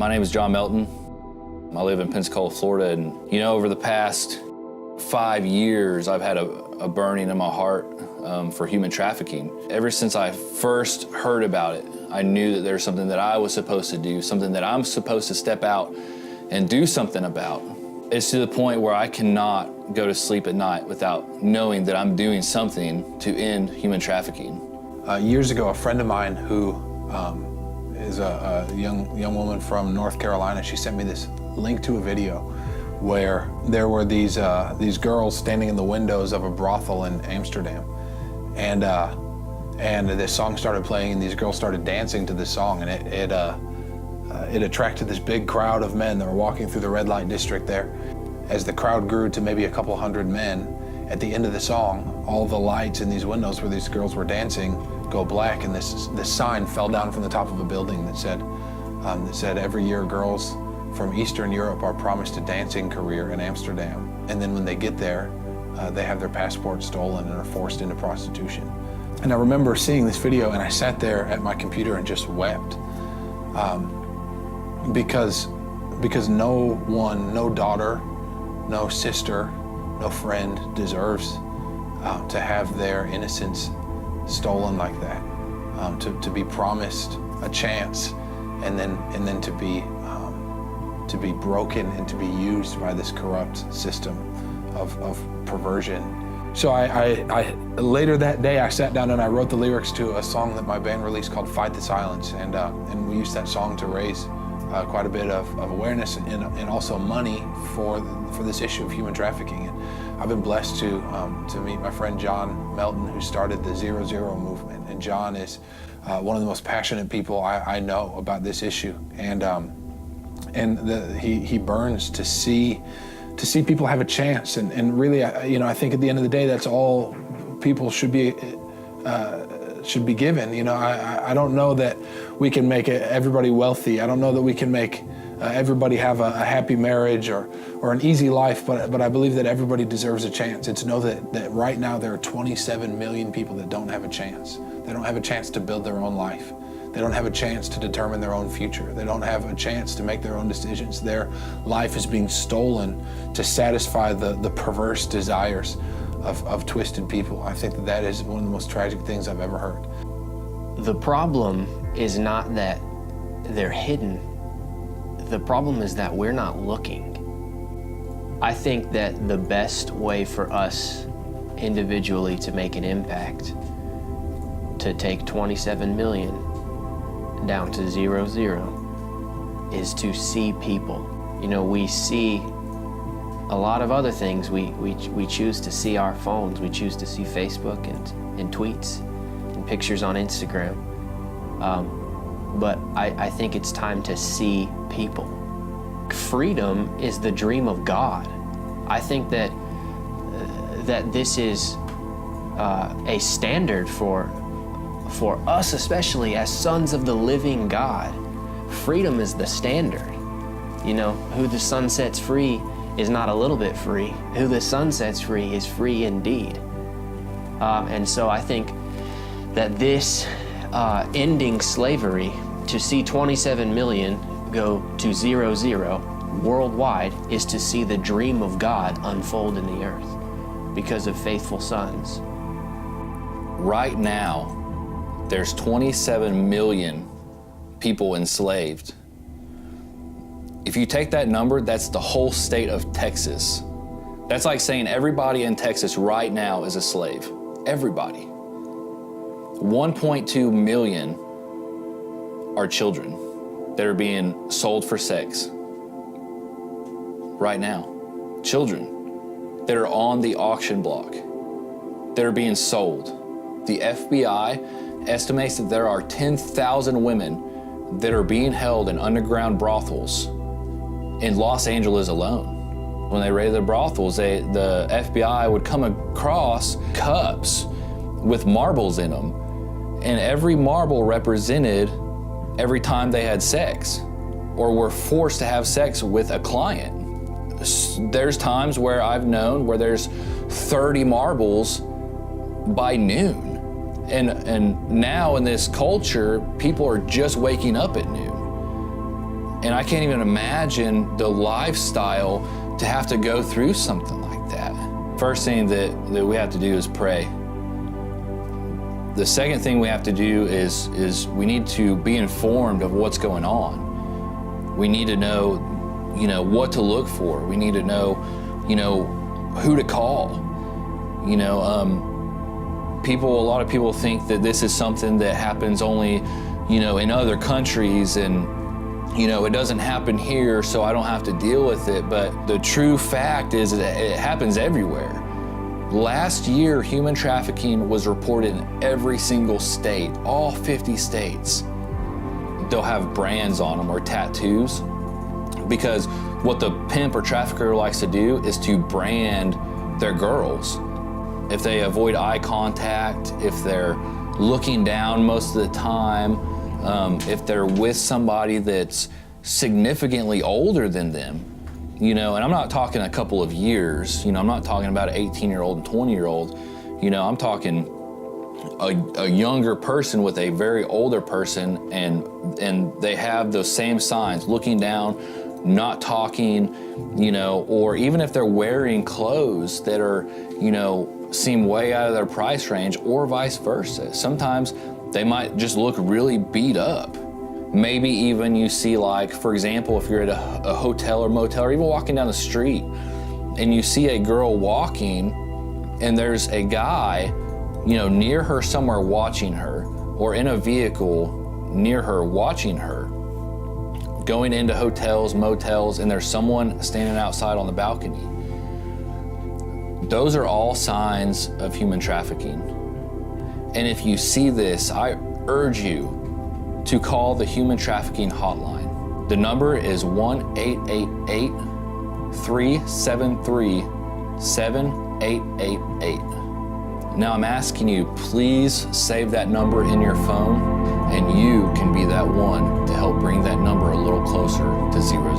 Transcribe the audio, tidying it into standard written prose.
My name is John Melton. I live in Pensacola, Florida, and over the past 5 years, I've had a burning in my heart for human trafficking. Ever since I first heard about it, I knew that there's something that I was supposed to do, something that I'm supposed to step out and do something about. It's to the point where I cannot go to sleep at night without knowing that I'm doing something to end human trafficking. Years ago, a friend of mine who is a young woman from North Carolina, she sent me this link to a video where there were these girls standing in the windows of a brothel in Amsterdam, and this song started playing, and these girls started dancing to this song, and it attracted this big crowd of men that were walking through the red light district there. As the crowd grew to maybe a couple hundred men, at the end of the song, all the lights in these windows where these girls were dancing go black, and this sign fell down from the top of a building that said every year girls from Eastern Europe are promised a dancing career in Amsterdam, and then when they get there, they have their passports stolen and are forced into prostitution. And I remember seeing this video, and I sat there at my computer and just wept, because no one, no daughter, no sister, no friend deserves to have their innocence stolen like that, to be promised a chance and then to be broken and to be used by this corrupt system of perversion. So I later that day I sat down and I wrote the lyrics to a song that my band released called "Fight the Silence," and we used that song to raise quite a bit of awareness and also money for this issue of human trafficking. And I've been blessed to meet my friend John Melton, who started the 0 Zero movement. And John is one of the most passionate people I know about this issue. And he burns to see people have a chance. And really, I think at the end of the day, that's all people should be given. I don't know that we can make everybody wealthy. I don't know that we can make everybody have a happy marriage or an easy life, but I believe that everybody deserves a chance. And to know that right now there are 27 million people that don't have a chance. They don't have a chance to build their own life. They don't have a chance to determine their own future. They don't have a chance to make their own decisions. Their life is being stolen to satisfy the perverse desires of twisted people. I think that is one of the most tragic things I've ever heard. The problem is not that they're hidden. The problem is that we're not looking. I think that the best way for us individually to make an impact, to take 27 million down to 0 0, is to see people. We see a lot of other things. We choose to see our phones. We choose to see Facebook and tweets and pictures on Instagram. But I think it's time to see people. Freedom is the dream of God. I think that this is a standard for us, especially as sons of the living God. Freedom is the standard. Who the Son sets free is not a little bit free. Who the Son sets free is free indeed. And so I think that this ending slavery, to see 27 million go to 0 0 worldwide, is to see the dream of God unfold in the earth because of faithful sons. Right now, there's 27 million people enslaved. If you take that number, that's the whole state of Texas. That's like saying everybody in Texas right now is a slave. Everybody. 1.2 million are children that are being sold for sex. Right now. Children that are on the auction block, that are being sold. The FBI estimates that there are 10,000 women that are being held in underground brothels in Los Angeles alone. When they raided the brothels, the FBI would come across cups with marbles in them, and every marble represented every time they had sex or were forced to have sex with a client. There's times where I've known where there's 30 marbles by noon. And now in this culture, people are just waking up at noon. And I can't even imagine the lifestyle to have to go through something like that. First thing that we have to do is pray. The second thing we have to do is we need to be informed of what's going on. We need to know, what to look for. We need to know, who to call. A lot of people think that this is something that happens only, in other countries, and it doesn't happen here, so I don't have to deal with it. But the true fact is that it happens everywhere. Last year, human trafficking was reported in every single state, all 50 states. They'll have brands on them or tattoos, because what the pimp or trafficker likes to do is to brand their girls. If they avoid eye contact, if they're looking down most of the time, if they're with somebody that's significantly older than them, and I'm not talking a couple of years, I'm not talking about an 18-year-old and 20-year-old, I'm talking a younger person with a very older person, and they have those same signs, looking down, not talking, or even if they're wearing clothes that are, seem way out of their price range, or vice versa. Sometimes they might just look really beat up. Maybe even you see, like, for example, if you're at a hotel or motel, or even walking down the street, and you see a girl walking, and there's a guy, near her somewhere watching her, or in a vehicle near her watching her, going into hotels, motels, and there's someone standing outside on the balcony. Those are all signs of human trafficking. And if you see this, I urge you to call the human trafficking hotline. The number is 1-888-373-7888. Now I'm asking you, please save that number in your phone, and you can be that one to help bring that number a little closer to zero.